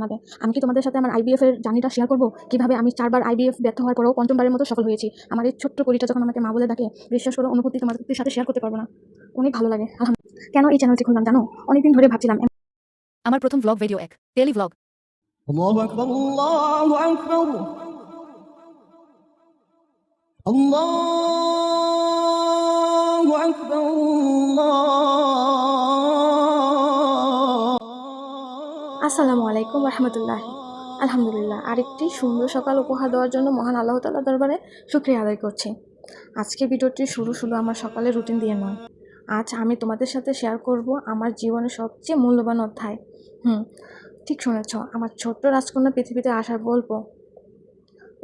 লাগে। আমি কি তোমাদের সাথে আমার আইবিএফ এর জার্নিটা শেয়ার করবো, কিভাবে আমি 4বার আইবিএফ ব্যর্থ হওয়ার পরেও 5মবারের মতো সফল হয়েছি। আমার এই ছোট্ট পরিটা যখন আমাকে মা বলে ডাকে, বিশ্বাস করো অনুভূতি তোমাদের সাথে শেয়ার করতে পারবো না, অনেক ভালো লাগে। কেন এই চ্যানেলটি খুললাম জানো? অনেকদিন ধরে ভাবছিলাম আমার প্রথম ভ্লগ ভিডিও এক ডেইলি ভ্লগ। আল্লাহু আকবার, আল্লাহু আকবার, আল্লাহু আকবার, আসসালামু আলাইকুম রহমতুল্লাহ। আলহামদুলিল্লাহ, আরেকটি সুন্দর সকাল উপহার দেওয়ার জন্য মহান আল্লাহ তাআলার দরবারে শুকরিয়া আদায় করছি। আজকে ভিডিওটি শুরু আমার সকালের রুটিন দিয়ে নয়। আজ আমি তোমাদের সাথে শেয়ার করব আমার জীবনের সবচেয়ে মূল্যবান অধ্যায়। ঠিক শুনেছ, আমার ছোট্ট রাজকন্যা পৃথিবীতে আসার গল্প।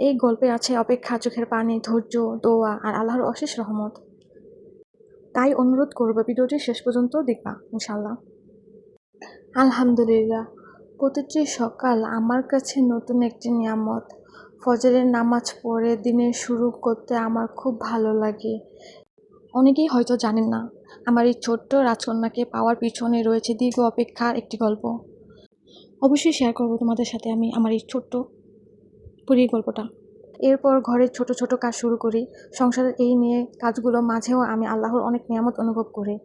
এই গল্পে আছে অপেক্ষা, চোখের পানি, ধৈর্য, দোয়া আর আল্লাহর অশেষ রহমত। তাই অনুরোধ করব ভিডিওটি শেষ পর্যন্ত দেখবা ইনশাআল্লাহ। আলহামদুলিল্লাহ, প্রতিটি সকাল আমার কাছে নতুন একটি নিয়ামত। ফজরের নামাজ পড়ে দিনের শুরু করতে আমার খুব ভালো লাগে। অনেকেই হয়তো জানেন না, আমার এই ছোট্ট রাজকন্যাকে পাওয়ার পিছনে রয়েছে দীর্ঘ অপেক্ষার একটি গল্প। অবশ্যই শেয়ার করব তোমাদের সাথে আমি আমার এই ছোট্ট গল্পটা। এরপর ঘরের ছোট ছোট কাজ শুরু করি। সংসারের এই নিয়ে কাজগুলো মাঝেও আমি আল্লাহর অনেক নিয়ামত অনুভব করি।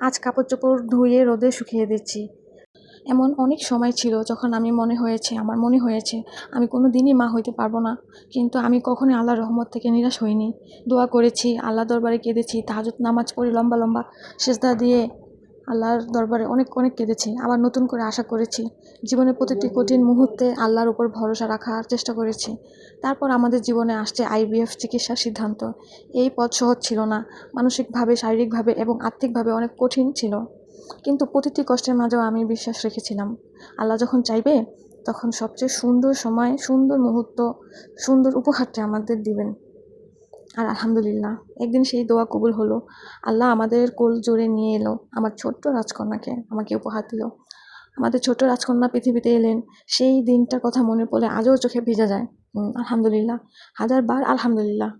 আজ কাপড় চোপড় ধুয়ে রোদে শুকিয়ে দিচ্ছি। এমন অনেক সময় ছিল যখন আমার মনে হয়েছে আমি কোনো দিনই মা হইতে পারবো না, কিন্তু আমি কখনোই আল্লাহর রহমত থেকে নিরাশ হইনি। দোয়া করেছি, আল্লাহ দরবারে কেঁদেছি, তাহাজ্জুদ নামাজ পড়ি, লম্বা লম্বা সিজদা দিয়ে আল্লাহর দরবারে অনেক অনেক কেঁদেছি। আবার নতুন করে আশা করেছি, জীবনের প্রতিটি কঠিন মুহূর্তে আল্লাহর উপর ভরসা রাখার চেষ্টা করেছি। তারপর আমাদের জীবনে আসছে আইভিএফ চিকিৎসার সিদ্ধান্ত। এই পথ সহজ ছিল না, মানসিকভাবে, শারীরিকভাবে এবং আর্থিকভাবে অনেক কঠিন ছিল। কিন্তু প্রতিটি কষ্টের মাঝেও আমি বিশ্বাস রেখেছিলাম, আল্লাহ যখন চাইবে তখন সবচেয়ে সুন্দর সময়, সুন্দর মুহূর্ত, সুন্দর উপহারটা আমাদের দিবেন। আর আলহামদুলিল্লাহ, একদিন সেই দোয়া কবুল হলো। আল্লাহ আমাদের কোল জোরে নিয়ে এলো, আমার ছোট্ট রাজকন্যাকে আমাকে উপহার দিল। আমাদের ছোট্ট রাজকন্যা পৃথিবীতে এলেন। সেই দিনটার কথা মনে পড়লে আজও চোখে ভিজে যায়। আলহামদুলিল্লাহ, হাজারবার আলহামদুলিল্লাহ।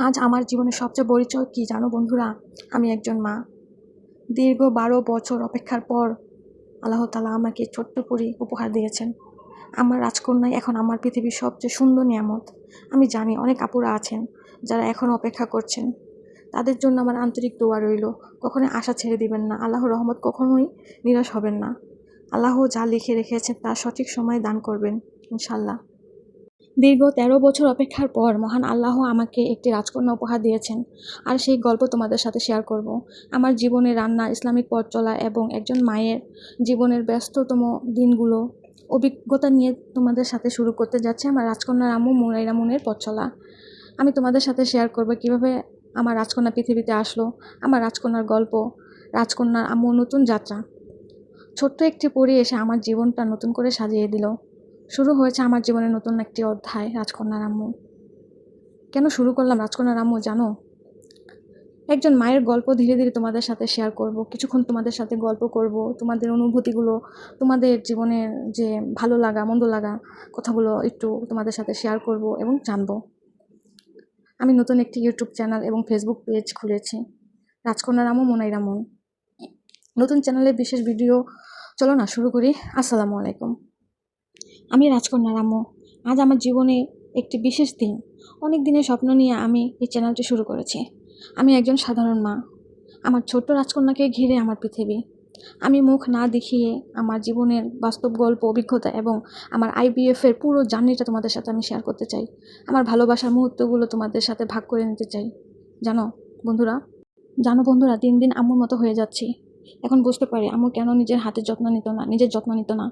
আজ আমার জীবনের সবচেয়ে পরিচয় কি জানো বন্ধুরা? আমি একজন মা। দীর্ঘ 12 বছর অপেক্ষার পর আল্লাহ তাআলা আমাকে ছোট্ট পরী উপহার দিয়েছেন। আমার রাজকন্যাই এখন আমার পৃথিবীর সবচেয়ে সুন্দর নিয়ামত। আমি জানি অনেক আপুরা আছেন যারা এখন অপেক্ষা করছেন। তাদের জন্য আমার আন্তরিক দোয়া রইল। কখনোই আশা ছেড়ে দিবেন না, আল্লাহর রহমত কখনোই নিরাশ হবেন না। আল্লাহ যা লিখে রেখেছেন তার সঠিক সময় দান করবেন ইনশাল্লাহ। দীর্ঘ 13 বছর অপেক্ষার পর মহান আল্লাহ আমাকে একটি রাজকন্যা উপহার দিয়েছেন, আর সেই গল্প তোমাদের সাথে শেয়ার করব। আমার জীবনে রান্না, ইসলামিক পথ চলা এবং একজন মায়ের জীবনের ব্যস্ততম দিনগুলো অভিজ্ঞতা নিয়ে তোমাদের সাথে শুরু করতে যাচ্ছে আমার রাজকন্যার আম্মু মুনাইরা মুনের পথ চলা। আমি তোমাদের সাথে শেয়ার করব কিভাবে আমার রাজকন্যা পৃথিবীতে আসলো, আমার রাজকন্যার গল্প, রাজকন্যার আম্মুর নতুন যাত্রা। ছোট্ট একটি পরী এসে আমার জীবনটা নতুন করে সাজিয়ে দিল। শুরু হয়েছে আমার জীবনের নতুন একটি অধ্যায়, রাজকন্যার আম্মু। কেন শুরু করলাম রাজকন্যার আম্মু জানো? একজন মায়ের গল্প ধীরে ধীরে তোমাদের সাথে শেয়ার করব। কিছুক্ষণ তোমাদের সাথে গল্প করব, তোমাদের অনুভূতিগুলো, তোমাদের জীবনের যে ভালো লাগা মন্দ লাগা কথাগুলো একটু তোমাদের সাথে শেয়ার করব এবং জানবো। আমি নতুন একটি ইউটিউব চ্যানেল এবং ফেসবুক পেজ খুলেছি, রাজকন্যার আম্মু মুনাইরা মুন। নতুন চ্যানেলে বিশেষ ভিডিও, চলো না শুরু করি। আসসালামু আলাইকুম। আমি রাজকন্যার আম্মু। আজ আমার জীবনে একটি বিশেষ দিন। অনেক দিনের স্বপ্ন নিয়ে আমি এই চ্যানেলটি শুরু করেছি। আমি একজন সাধারণ মা। আমার ছোট্ট রাজকন্যাকে ঘিরে আমার পৃথিবী। আমি মুখ না দেখিয়ে আমার জীবনের বাস্তব গল্প, অভিজ্ঞতা এবং আমার আইবিএফের পুরো জার্নিটা তোমাদের সাথে আমি শেয়ার করতে চাই। আমার ভালোবাসার মুহূর্তগুলো তোমাদের সাথে ভাগ করে নিতে চাই। জানো বন্ধুরা, দিন দিন আম্মুর মতো হয়ে যাচ্ছি। এখন বুঝতে পারি আম্মু কেন নিজের হাতের যত্ন নিত না,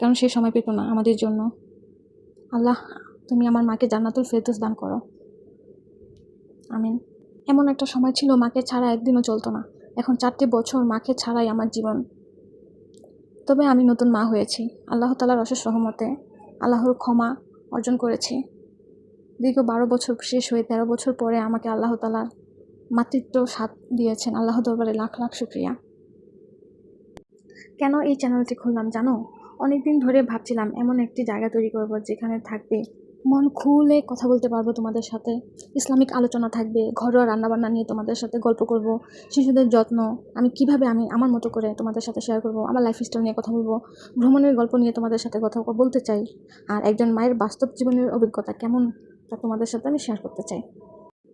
কারণ সে সময় পেত না আমাদের জন্য। আল্লাহ, তুমি আমার মাকে জান্নাতুল ফেরদৌস দান করো, আমিন। এমন একটা সময় ছিল মাকে ছাড়া একদিনও চলতো না। এখন 4টি বছর মাকে ছাড়াই আমার জীবন। তবে আমি নতুন মা হয়েছি আল্লাহ তাআলার অশেষ রহমতে। আল্লাহর ক্ষমা অর্জন করেছি। দীর্ঘ 12 বছর শেষ হয়ে 13 বছর পরে আমাকে আল্লাহ তাআলা মাতৃত্ব স্বাদ দিয়েছেন। আল্লাহ দরবারে লাখ লাখ শুকরিয়া। কেন এই চ্যানেলটি খুললাম জানো? অনেকদিন ধরে ভাবছিলাম এমন একটি জায়গা তৈরি করব যেখানে থাকবে মন খুলে কথা বলতে পারবো তোমাদের সাথে। ইসলামিক আলোচনা থাকবে, ঘরোয়া রান্নাবান্না নিয়ে তোমাদের সাথে গল্প করব, শিশুদের যত্ন আমি কিভাবে আমি আমার মতো করে তোমাদের সাথে শেয়ার করব, আমার লাইফস্টাইল নিয়ে কথা বলবো, ভ্রমণের গল্প নিয়ে তোমাদের সাথে কথা বলতে চাই। আর একজন মায়ের বাস্তব জীবনের অভিজ্ঞতা কেমন তা তোমাদের সাথে আমি শেয়ার করতে চাই।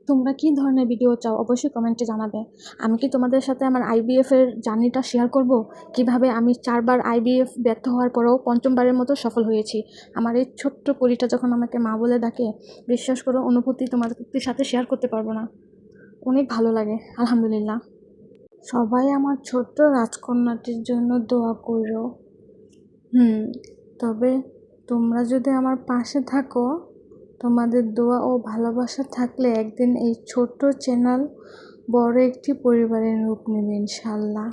তোমরা কী ধরনের ভিডিও চাও অবশ্যই কমেন্টে জানাবে। আমি কি তোমাদের সাথে আমার আইবিএফের জার্নিটা শেয়ার করব, কিভাবে আমি 4বার আইবিএফ ব্যর্থ হওয়ার পরেও 5মবারের মতো সফল হয়েছি। আমার এই ছোট্ট পরীটা যখন আমাকে মা বলে ডাকে, বিশ্বাস করো অনুভূতি তোমাদের সাথে শেয়ার করতে পারবো না। অনেক ভালো লাগে, আলহামদুলিল্লাহ। সবাই আমার ছোট্ট রাজকন্যাটির জন্য দোয়া করো। তবে তোমরা যদি আমার পাশে থাকো, তোমাদের দোয়া ও ভালোবাসা থাকলে একদিন এই ছোট্ট চ্যানেল বড় একটি পরিবারের রূপ নেবে ইনশাল্লাহ।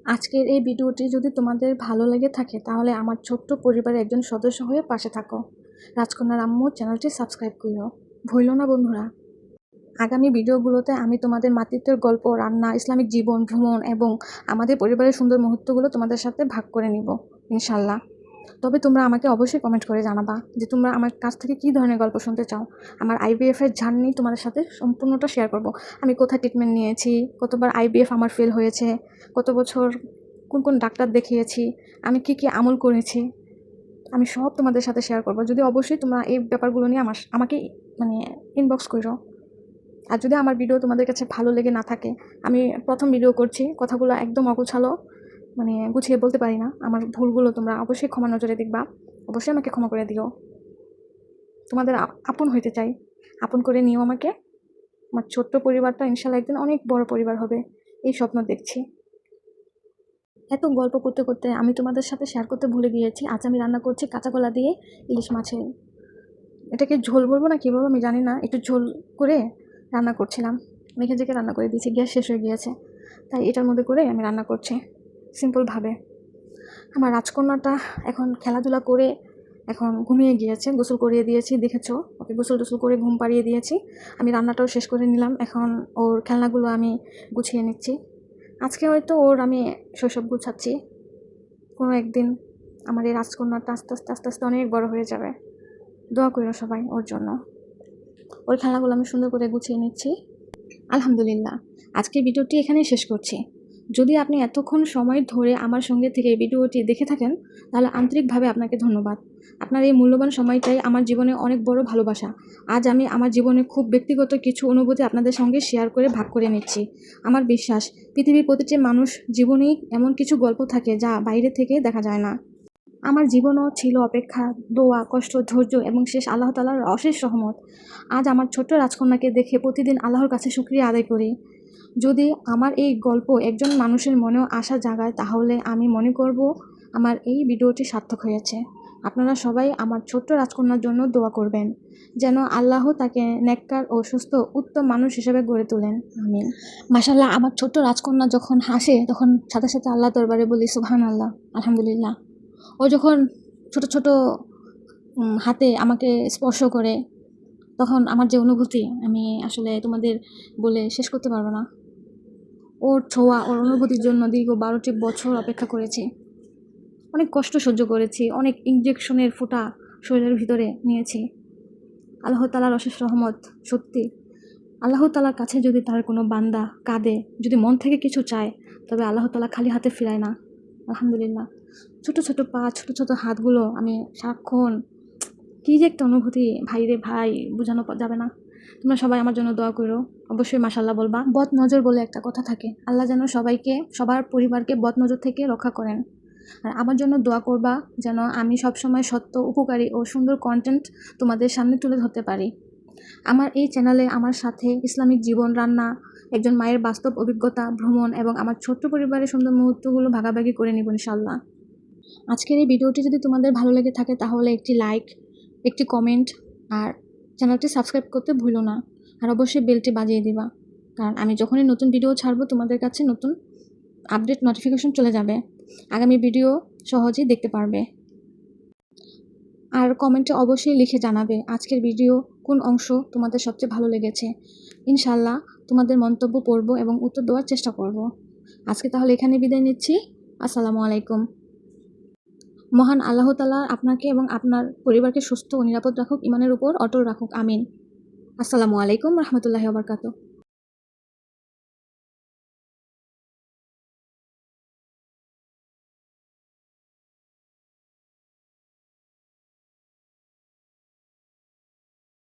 আজকের এই ভিডিওটি যদি তোমাদের ভালো লেগে থাকে তাহলে আমার ছোট্ট পরিবারের একজন সদস্য হয়ে পাশে থাকো। রাজকন্যার আম্মু চ্যানেলটি সাবস্ক্রাইব করো, ভুলো না বন্ধুরা। আগামী ভিডিওগুলোতে আমি তোমাদের মাতৃত্বের গল্প, রান্না, ইসলামিক জীবন, ভ্রমণ এবং আমাদের পরিবারের সুন্দর মুহূর্তগুলো তোমাদের সাথে ভাগ করে নিব ইনশাল্লাহ। তবে তোমরা আমাকে অবশ্যই কমেন্ট করে জানাবা যে তোমরা আমার কাছ থেকে কী ধরনের গল্প শুনতে চাও। আমার আইবিএফের জার্নি তোমাদের সাথে সম্পূর্ণটা শেয়ার করব। আমি কোথায় ট্রিটমেন্ট নিয়েছি, কতবার আইবিএফ আমার ফেল হয়েছে, কত বছর কোন কোন ডাক্তার দেখিয়েছি, আমি কী কী আমল করেছি, আমি সব তোমাদের সাথে শেয়ার করব। যদি অবশ্যই তোমরা এই ব্যাপারগুলো নিয়ে আমাকে ইনবক্স করো। আর যদি আমার ভিডিও তোমাদের কাছে ভালো লেগে না থাকে, আমি প্রথম ভিডিও করছি, কথাগুলো একদম অগোছালো, গুছিয়ে বলতে পারি না। আমার ভুলগুলো তোমরা অবশ্যই ক্ষমা নজরে দেখবা, অবশ্যই আমাকে ক্ষমা করে দিও। তোমাদের আপন হইতে চাই, আপন করে নিও আমাকে। আমার ছোট্ট পরিবারটা ইনশাল্লাহ একদিন অনেক বড় পরিবার হবে, এই স্বপ্ন দেখছি। এত গল্প করতে করতে আমি তোমাদের সাথে শেয়ার করতে ভুলে গিয়েছি, আজ আমি রান্না করছি কাঁচা কলা দিয়ে ইলিশ মাছের। এটাকে ঝোল বলবো না কী বলবো আমি জানি না, একটু ঝোল করে রান্না করছিলাম। মেখে জেকে রান্না করে দিয়েছি, গ্যাস শেষ হয়ে গিয়েছে, তাই এটার মধ্যে করে আমি রান্না করছি সিম্পলভাবে। আমার রাজকন্যাটা এখন খেলাধুলা করে এখন ঘুমিয়ে গিয়েছে, গোসল করিয়ে দিয়েছি, দেখেছো ওকে গোসল টোসল করে ঘুম পাড়িয়ে দিয়েছি। আমি রান্নাটাও শেষ করে নিলাম, এখন ওর খেলনাগুলো আমি গুছিয়ে নিচ্ছি। আজকে হয়তো ওর আমি শৈশব গুছাচ্ছি, কোনো একদিন আমার এই রাজকন্যাটা আস্তে আস্তে আস্তে আস্তে অনেক বড় হয়ে যাবে। দোয়া করো সবাই ওর জন্য। ওর খেলাগুলো আমি সুন্দর করে গুছিয়ে নিচ্ছি। আলহামদুলিল্লাহ, আজকের ভিডিওটি এখানেই শেষ করছি। যদি আপনি এতক্ষণ সময় ধরে আমার সঙ্গে থেকে এই ভিডিওটি দেখে থাকেন তাহলে আন্তরিকভাবে আপনাকে ধন্যবাদ। আপনার এই মূল্যবান সময়টাই আমার জীবনে অনেক বড় ভালোবাসা। আজ আমি আমার জীবনে খুব ব্যক্তিগত কিছু অনুভূতি আপনাদের সঙ্গে শেয়ার করে ভাগ করে নিচ্ছি। আমার বিশ্বাস পৃথিবীর প্রতিটি মানুষ জীবনেই এমন কিছু গল্প থাকে যা বাইরে থেকে দেখা যায় না। আমার জীবনও ছিল অপেক্ষা, দোয়া, কষ্ট, ধৈর্য এবং শেষ আল্লাহ তাআলার অশেষ রহমত। আজ আমার ছোট্ট রাজকন্যাকে দেখে প্রতিদিন আল্লাহর কাছে শুকরিয়া আদায় করি। যদি আমার এই গল্প একজন মানুষের মনেও আশা জাগায় তাহলে আমি মনে করব আমার এই ভিডিওটি সার্থক হয়েছে। আপনারা সবাই আমার ছোট্ট রাজকন্যার জন্য দোয়া করবেন যেন আল্লাহ তাকে নেককার ও সুস্থ উত্তম মানুষ হিসেবে গড়ে তোলেন, আমিন। মাশাআল্লাহ, আমার ছোট্ট রাজকন্যা যখন হাসে তখন সাথে সাথে আল্লাহ দরবারে বলি সুবহানাল্লাহ, আলহামদুলিল্লাহ। ও যখন ছোট ছোট হাতে আমাকে স্পর্শ করে তখন আমার যে অনুভূতি আমি আসলে তোমাদের বলে শেষ করতে পারবো না। ওর ছোঁয়া, ওর অনুভূতির জন্য দীর্ঘ 12টি বছর অপেক্ষা করেছি, অনেক কষ্ট সহ্য করেছি, অনেক ইঞ্জেকশনের ফোঁটা শরীরের ভিতরে নিয়েছি। আল্লাহ তাআলার অশেষ রহমত। সত্যি আল্লাহ তাআলার কাছে যদি তার কোনো বান্দা কাঁদে, যদি মন থেকে কিছু চায়, তবে আল্লাহ তাআলা খালি হাতে ফিরায় না, আলহামদুলিল্লাহ। ছোট ছোট পা, ছোট ছোট হাতগুলো আমি সারাক্ষণ কী যে একটা অনুভূতি, ভাই রে ভাই, বোঝানো যাবে না। তোমরা সবাই আমার জন্য দোয়া করো, অবশ্যই মাশাআল্লাহ বলবা। বদ নজর বলে একটা কথা থাকে, আল্লাহ যেন সবাইকে, সবার পরিবারকে বদ নজর থেকে রক্ষা করেন। আর আমার জন্য দোয়া করবা যেন আমি সবসময় সত্য, উপকারী ও সুন্দর কন্টেন্ট তোমাদের সামনে তুলে ধরতে পারি। আমার এই চ্যানেলে আমার সাথে ইসলামিক জীবন, রান্না, একজন মায়ের বাস্তব অভিজ্ঞতা, ভ্রমণ এবং আমার ছোট্ট পরিবারের সুন্দর মুহূর্তগুলো ভাগাভাগি করে নিব ইনশাআল্লাহ। আজকের এই ভিডিওটি যদি তোমাদের ভালো লেগে থাকে তাহলে একটি লাইক, একটি কমেন্ট আর চ্যানেলটি সাবস্ক্রাইব করতে ভুলো না। আর অবশ্যই বেলটি বাজিয়ে দিবা, কারণ আমি যখনই নতুন ভিডিও ছাড়বো তোমাদের কাছে নতুন আপডেট নোটিফিকেশন চলে যাবে, আগামী ভিডিও সহজেই দেখতে পারবে। আর কমেন্টে অবশ্যই লিখে জানাবে আজকের ভিডিও কোন অংশ তোমাদের সবচেয়ে ভালো লেগেছে। ইনশাআল্লাহ তোমাদের মন্তব্য পড়ব এবং উত্তর দেওয়ার চেষ্টা করব। আজকে তাহলে এখানে বিদায় নিচ্ছি। আসসালামু আলাইকুম। মহান আল্লাহ তাআলা আপনাকে এবং আপনার পরিবারকে সুস্থ ও নিরাপদ রাখুক, ইমানের উপর অটল রাখুক, আমিন। আসসালামু আলাইকুম রহমতুল্লাহি ওয়া বারাকাতুহু।